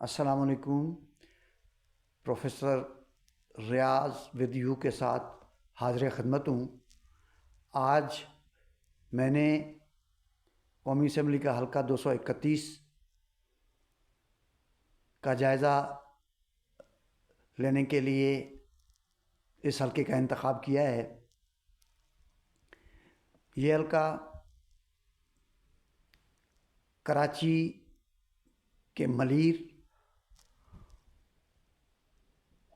السلام علیکم۔ Professor Riyadh with you کے ساتھ حاضر خدمت ہوں۔ آج میں نے قومی اسمبلی کا حلقہ 231 کا جائزہ لینے کے لیے اس حلقے کا انتخاب کیا ہے۔ یہ حلقہ کراچی کے ملیر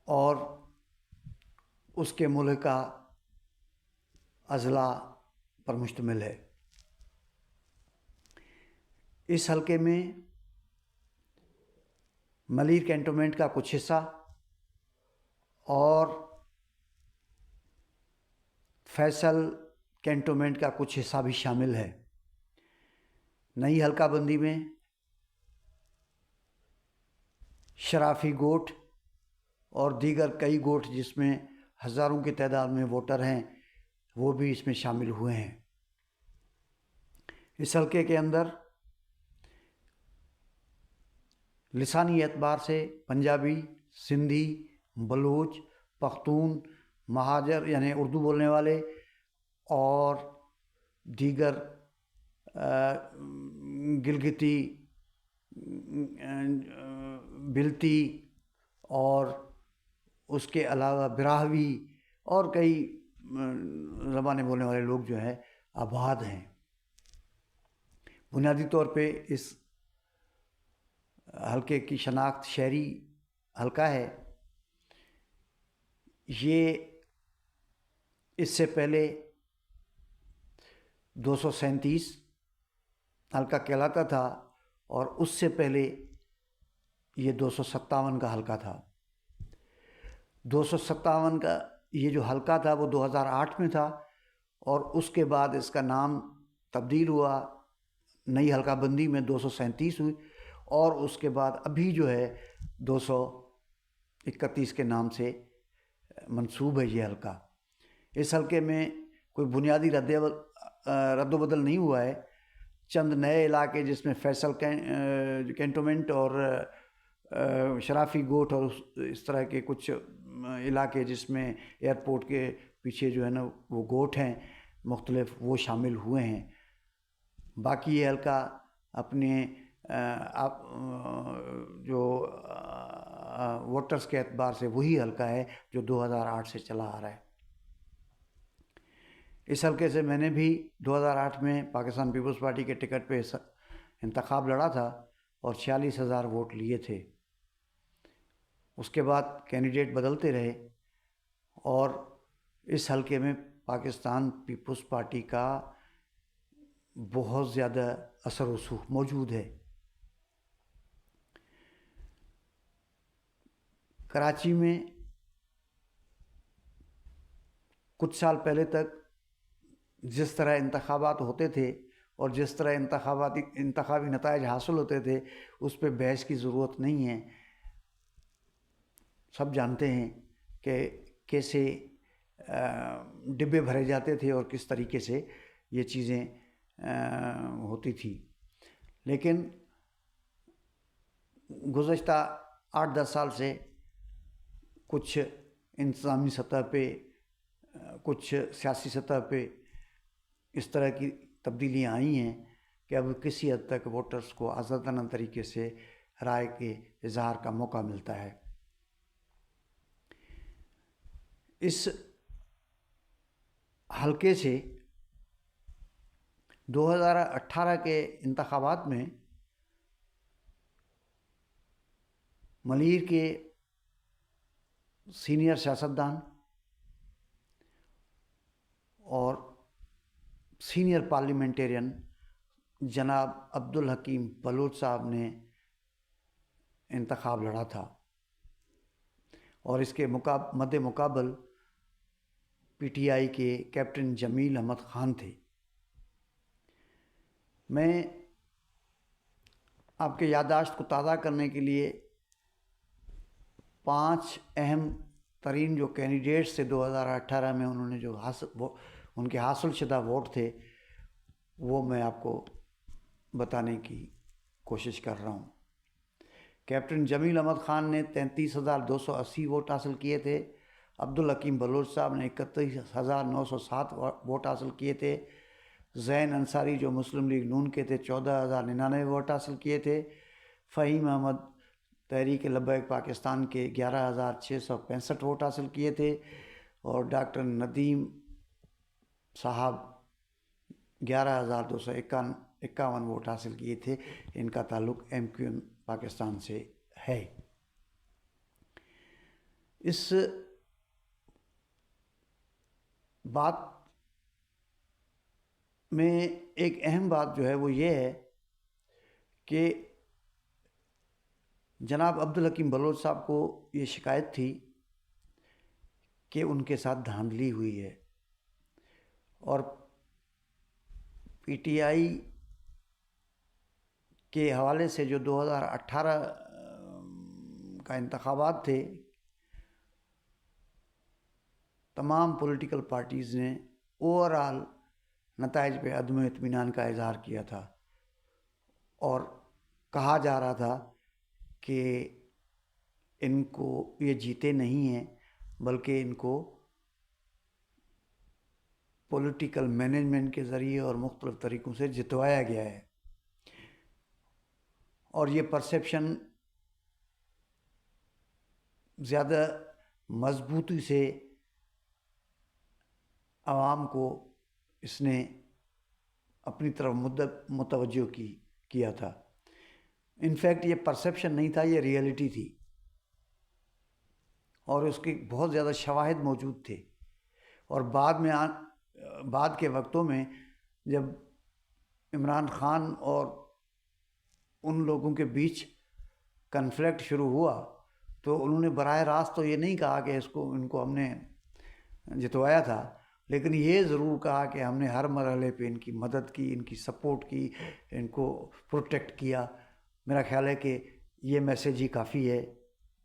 اور اس کے ملحقہ اضلاع پر مشتمل ہے۔ اس حلقے میں ملیر کینٹونمنٹ کا کچھ حصہ اور فیصل کینٹونمنٹ کا کچھ حصہ بھی شامل ہے۔ نئی حلقہ بندی میں شرافی گوٹھ اور دیگر کئی گوٹھ جس میں ہزاروں کی تعداد میں ووٹر ہیں وہ بھی اس میں شامل ہوئے ہیں۔ اس حلقے کے اندر لسانی اعتبار سے پنجابی، سندھی، بلوچ، پختون، مہاجر یعنی اردو بولنے والے اور دیگر گلگتی، بلتی اور اس کے علاوہ براہوی اور کئی زبانیں بولنے والے لوگ جو ہیں آباد ہیں۔ بنیادی طور پہ اس حلقے کی شناخت شہری حلقہ ہے۔ یہ اس سے پہلے 237 حلقہ کہلاتا تھا اور اس سے پہلے یہ 257 کا حلقہ تھا۔ 257 کا یہ جو حلقہ تھا وہ 2008 میں تھا اور اس کے بعد اس کا نام تبدیل ہوا، نئی حلقہ بندی میں 237 ہوئی اور اس کے بعد ابھی جو ہے 231 کے نام سے منسوب ہے یہ حلقہ۔ اس حلقے میں کوئی بنیادی رد و بدل نہیں ہوا ہے۔ چند نئے علاقے جس میں فیصل کینٹونمنٹ اور شرافی گوٹھ اور اس طرح کے کچھ علاقے جس میں ایئرپورٹ کے پیچھے جو ہے نا وہ گوٹھ ہیں مختلف، وہ شامل ہوئے ہیں۔ باقی یہ حلقہ اپنے جو ووٹرز کے اعتبار سے وہی حلقہ ہے جو 2008 سے چلا آ رہا ہے۔ اس حلقے سے میں نے بھی 2008 میں پاکستان پیپلز پارٹی کے ٹکٹ پہ انتخاب لڑا تھا اور 46,000 ووٹ لیے تھے۔ اس کے بعد کینڈیڈیٹ بدلتے رہے اور اس حلقے میں پاکستان پیپلز پارٹی کا بہت زیادہ اثر و رسوخ موجود ہے۔ کراچی میں کچھ سال پہلے تک جس طرح انتخابات ہوتے تھے اور جس طرح انتخابی نتائج حاصل ہوتے تھے اس پہ بحث کی ضرورت نہیں ہے۔ سب جانتے ہیں کہ کیسے ڈبے بھرے جاتے تھے اور کس طریقے سے یہ چیزیں ہوتی تھی۔ لیکن گزشتہ 8-10 سال سے کچھ انتظامی سطح پہ، کچھ سیاسی سطح پہ اس طرح کی تبدیلیاں آئی ہیں کہ اب کسی حد تک ووٹرز کو آزادانہ طریقے سے رائے کے اظہار کا موقع ملتا ہے۔ اس حلقے سے 2018 کے انتخابات میں ملیر کے سینئر سیاستدان اور سینئر پارلیمنٹیرین جناب عبدالحکیم بلوچ صاحب نے انتخاب لڑا تھا اور اس کے مد مقابل پی ٹی آئی کے کیپٹن جمیل احمد خان تھے۔ میں آپ کے یادداشت کو تازہ کرنے کے لیے 5 اہم ترین جو کینڈیڈیٹس تھے 2018 میں انہوں نے جو ان کے حاصل شدہ ووٹ تھے وہ میں آپ کو بتانے کی کوشش کر رہا ہوں۔ کیپٹن جمیل احمد خان نے 33,280 ووٹ حاصل کیے تھے، عبدالحکیم بلوچ صاحب نے 31,907 ووٹ حاصل کیے تھے، زین انصاری جو مسلم لیگ نون کے تھے 14,099 ووٹ حاصل کیے تھے، فہیم احمد تحریک لبیک پاکستان کے 11,665 ووٹ حاصل کیے تھے، اور ڈاکٹر ندیم صاحب 11,251 ووٹ حاصل کیے تھے۔ ان کا تعلق MQM پاکستان سے ہے۔ اس بات میں ایک اہم بات جو ہے وہ یہ ہے کہ جناب عبدالحکیم بلوچ صاحب کو یہ شکایت تھی کہ ان کے ساتھ دھاندلی ہوئی ہے، اور PTI کے حوالے سے جو 2018 کا انتخابات تھے، تمام پولیٹیکل پارٹیز نے اوورآل نتائج پہ عدم اطمینان کا اظہار کیا تھا، اور کہا جا رہا تھا کہ ان کو یہ جیتے نہیں ہیں بلکہ ان کو پولیٹیکل مینجمنٹ کے ذریعے اور مختلف طریقوں سے جتوایا گیا ہے، اور یہ پرسیپشن زیادہ مضبوطی سے عوام کو اس نے اپنی طرف متوجہ کیا تھا۔ انفیکٹ یہ پرسیپشن نہیں تھا، یہ ریئلٹی تھی، اور اس کے بہت زیادہ شواہد موجود تھے۔ اور بعد کے وقتوں میں جب عمران خان اور ان لوگوں کے بیچ کنفلکٹ شروع ہوا تو انہوں نے براہ راست تو یہ نہیں کہا کہ ان کو ہم نے جتوایا تھا، لیکن یہ ضرور کہا کہ ہم نے ہر مرحلے پہ ان کی مدد کی، ان کی سپورٹ کی، ان کو پروٹیکٹ کیا۔ میرا خیال ہے کہ یہ میسیج ہی کافی ہے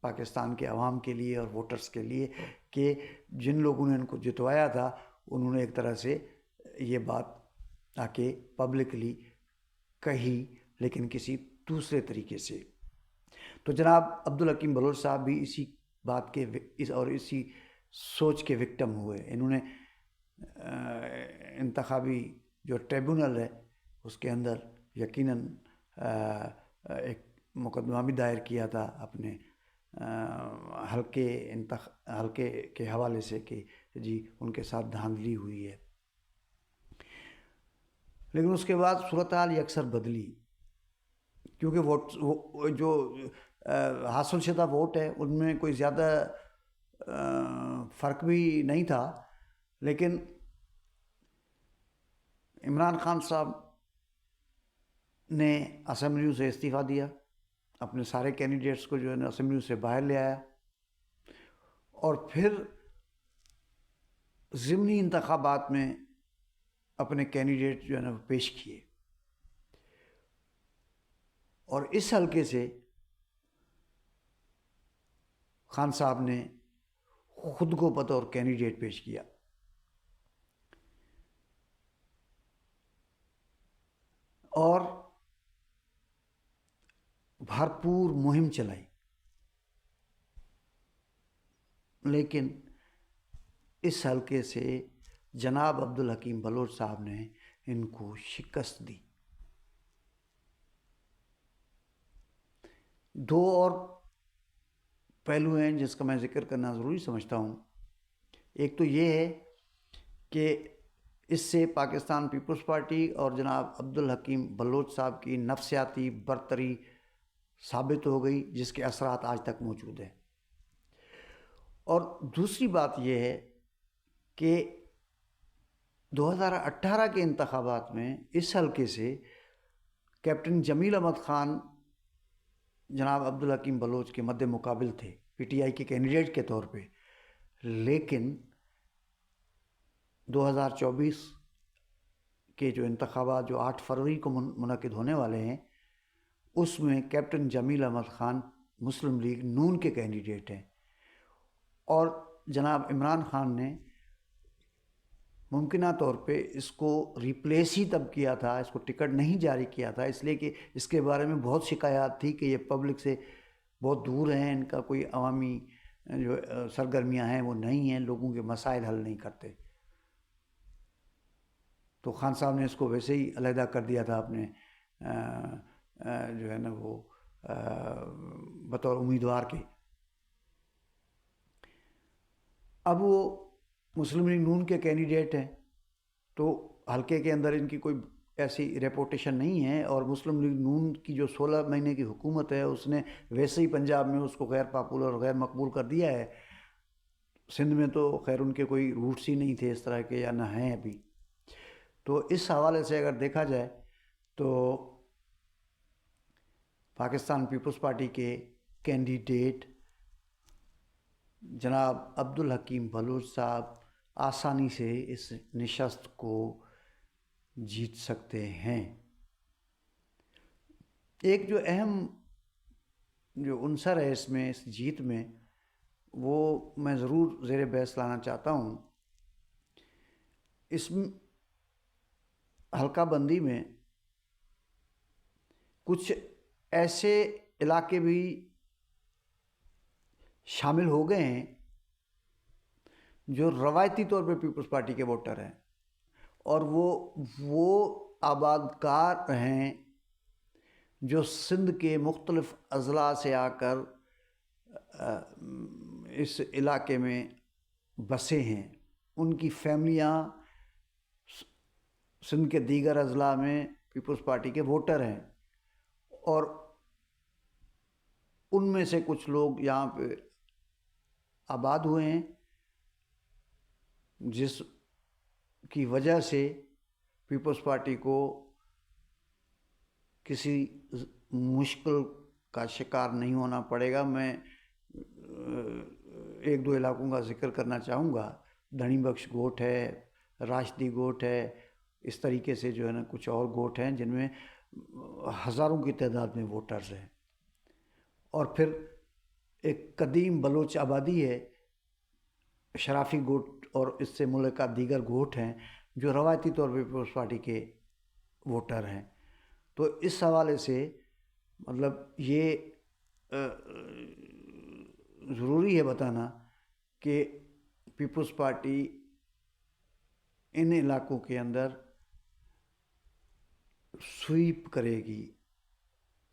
پاکستان کے عوام کے لیے اور ووٹرز کے لیے کہ جن لوگوں نے ان کو جتوایا تھا انہوں نے ایک طرح سے یہ بات آ کے پبلکلی کہی، لیکن کسی دوسرے طریقے سے۔ تو جناب عبدالحکیم بلوچ صاحب بھی اسی بات کے اور اسی سوچ کے وکٹم ہوئے۔ انہوں نے انتخابی جو ٹریبونل ہے اس کے اندر یقیناً ایک مقدمہ بھی دائر کیا تھا اپنے حلقے کے حوالے سے کہ جی ان کے ساتھ دھاندلی ہوئی ہے، لیکن اس کے بعد صورتحال یہ اکثر بدلی، کیونکہ جو حاصل شدہ ووٹ ہے ان میں کوئی زیادہ فرق بھی نہیں تھا، لیکن عمران خان صاحب نے اسمبلیوں سے استعفیٰ دیا، اپنے سارے کینڈیڈیٹس کو جو ہے نا اسمبلیوں سے باہر لے آیا، اور پھر ضمنی انتخابات میں اپنے کینڈیڈیٹ جو ہے نا پیش کیے، اور اس حلقے سے خان صاحب نے خود کو بطور کینڈیڈیٹ پیش کیا، اور بھرپور مہم چلائی، لیکن اس حلقے سے جناب عبدالحکیم بلوچ صاحب نے ان کو شکست دی۔ دو اور پہلو ہیں جس کا میں ذکر کرنا ضروری سمجھتا ہوں۔ ایک تو یہ ہے کہ اس سے پاکستان پیپلز پارٹی اور جناب عبدالحکیم بلوچ صاحب کی نفسیاتی برتری ثابت ہو گئی، جس کے اثرات آج تک موجود ہیں۔ اور دوسری بات یہ ہے کہ 2018 کے انتخابات میں اس حلقے سے کیپٹن جمیل احمد خان جناب عبدالحکیم بلوچ کے مد مقابل تھے PTI کے کینڈیڈیٹ کے طور پہ، لیکن 2024 کے جو انتخابات جو 8 فروری کو منعقد ہونے والے ہیں اس میں کیپٹن جمیل احمد خان مسلم لیگ نون کے کینڈیڈیٹ ہیں، اور جناب عمران خان نے ممکنہ طور پہ اس کو ریپلیس ہی تب کیا تھا، اس کو ٹکٹ نہیں جاری کیا تھا، اس لیے کہ اس کے بارے میں بہت شکایات تھی کہ یہ پبلک سے بہت دور ہیں، ان کا کوئی عوامی جو سرگرمیاں ہیں وہ نہیں ہیں، لوگوں کے مسائل حل نہیں کرتے. تو خان صاحب نے اس کو ویسے ہی علیحدہ کر دیا تھا اپنے جو ہے نا وہ بطور امیدوار کے. اب وہ مسلم لیگ نون کے کینڈیڈیٹ ہیں، تو حلقے کے اندر ان کی کوئی ایسی ریپوٹیشن نہیں ہے، اور مسلم لیگ نون کی جو 16 مہینے کی حکومت ہے اس نے ویسے ہی پنجاب میں اس کو غیر پاپولر اور غیر مقبول کر دیا ہے. سندھ میں تو خیر ان کے کوئی روٹس ہی نہیں تھے اس طرح کے، یا نہ ہیں ابھی. تو اس حوالے سے اگر دیکھا جائے تو پاکستان پیپلز پارٹی کے کینڈیڈیٹ جناب عبدالحکیم بلوچ صاحب آسانی سے اس نشست کو جیت سکتے ہیں. ایک جو اہم جو عنصر ہے اس میں، اس جیت میں، وہ میں ضرور زیر بحث لانا چاہتا ہوں. اس حلقہ بندی میں کچھ ایسے علاقے بھی شامل ہو گئے ہیں جو روایتی طور پہ پیپلز پارٹی کے ووٹر ہیں، اور وہ آباد کار ہیں جو سندھ کے مختلف اضلاع سے آ کر اس علاقے میں بسے ہیں. ان کی فیملیاں سندھ کے دیگر اضلاع میں پیپلز پارٹی کے ووٹر ہیں، اور ان میں سے کچھ لوگ یہاں پہ آباد ہوئے ہیں، جس کی وجہ سے پیپلز پارٹی کو کسی مشکل کا شکار نہیں ہونا پڑے گا. میں ایک دو علاقوں کا ذکر کرنا چاہوں گا. دھنی بخش گوٹ ہے، راشدی گوٹ ہے، اس طریقے سے جو ہے نا کچھ اور گوٹ ہیں جن میں ہزاروں کی تعداد میں ووٹرز ہیں. اور پھر ایک قدیم بلوچ آبادی ہے شرافی گوٹ، اور اس سے ملکہ دیگر گوٹ ہیں جو روایتی طور پہ پیپلز پارٹی کے ووٹر ہیں. تو اس حوالے سے مطلب یہ ضروری ہے بتانا کہ پیپلز پارٹی ان علاقوں کے اندر سویپ کرے گی،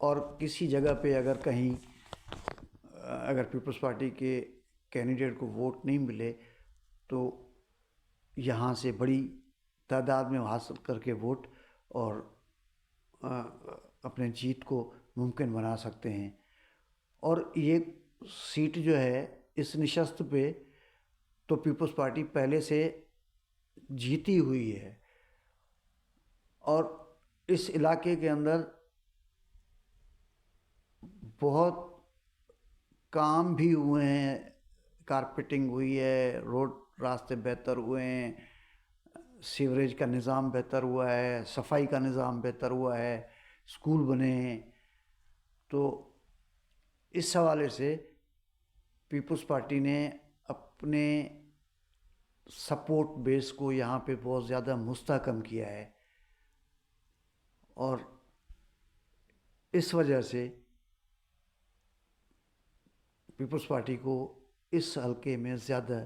اور کسی جگہ پہ اگر کہیں اگر پیپلز پارٹی کے کینڈیڈیٹ کو ووٹ نہیں ملے تو یہاں سے بڑی تعداد میں حاصل کر کے ووٹ اور اپنے جیت کو ممکن بنا سکتے ہیں. اور یہ سیٹ جو ہے اس نشست پہ تو پیپلز پارٹی پہلے سے جیتی ہوئی ہے، اور اس علاقے کے اندر بہت کام بھی ہوئے ہیں. کارپیٹنگ ہوئی ہے، روڈ راستے بہتر ہوئے ہیں، سیوریج کا نظام بہتر ہوا ہے، صفائی کا نظام بہتر ہوا ہے، اسکول بنے ہیں. تو اس حوالے سے پیپلز پارٹی نے اپنے سپورٹ بیس کو یہاں پہ بہت زیادہ مستحکم کیا ہے، اور اس وجہ سے پیپلز پارٹی کو اس حلقے میں زیادہ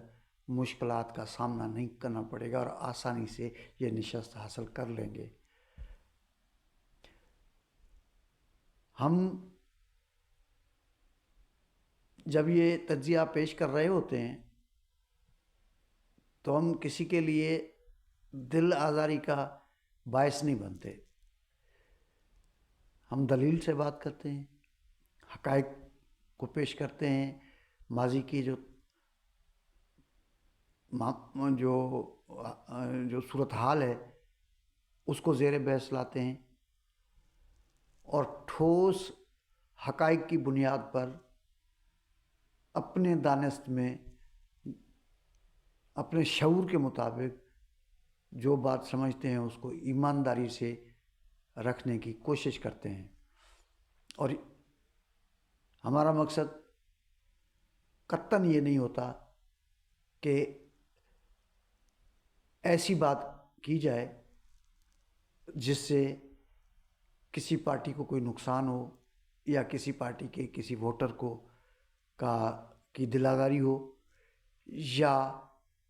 مشکلات کا سامنا نہیں کرنا پڑے گا، اور آسانی سے یہ نشست حاصل کر لیں گے. ہم جب یہ تجزیہ پیش کر رہے ہوتے ہیں تو ہم کسی کے لیے دل آزاری کا باعث نہیں بنتے. ہم دلیل سے بات کرتے ہیں، حقائق کو پیش کرتے ہیں، ماضی کی جو صورتحال ہے اس کو زیر بحث لاتے ہیں، اور ٹھوس حقائق کی بنیاد پر اپنے دانست میں اپنے شعور کے مطابق جو بات سمجھتے ہیں اس کو ایمانداری سے رکھنے کی کوشش کرتے ہیں. اور ہمارا مقصد قطعاً یہ نہیں ہوتا کہ ایسی بات کی جائے جس سے کسی پارٹی کو کوئی نقصان ہو یا کسی پارٹی کے کسی ووٹر کو کی دل آزاری ہو، یا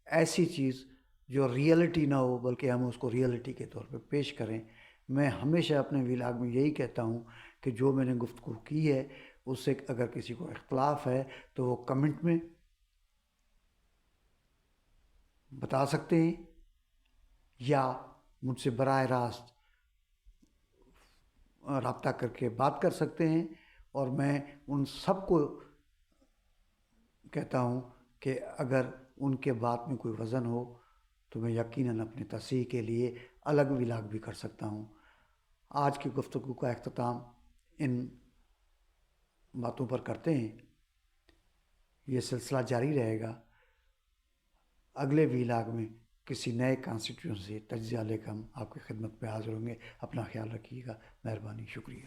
ایسی چیز جو ریئلٹی نہ ہو بلکہ ہم اس کو ریئلٹی کے طور پہ پیش کریں۔ میں ہمیشہ اپنے ولاگ میں یہی کہتا ہوں کہ جو میں نے گفتگو کی ہے اس سے اگر کسی کو اختلاف ہے تو وہ کمنٹ میں بتا سکتے ہیں یا مجھ سے براہ راست رابطہ کر کے بات کر سکتے ہیں، اور میں ان سب کو کہتا ہوں کہ اگر ان کے بات میں کوئی وزن ہو تو میں یقیناً اپنے تصحیح کے لیے الگ ولاگ بھی کر سکتا ہوں۔ آج کی گفتگو کا اختتام ان باتوں پر کرتے ہیں۔ یہ سلسلہ جاری رہے گا۔ اگلے ولاگ میں کسی نئے کانسٹیٹیوئنسی تجزیہ لے کر ہم آپ کی خدمت پہ حاضر ہوں گے۔ اپنا خیال رکھیے گا۔ مہربانی، شکریہ۔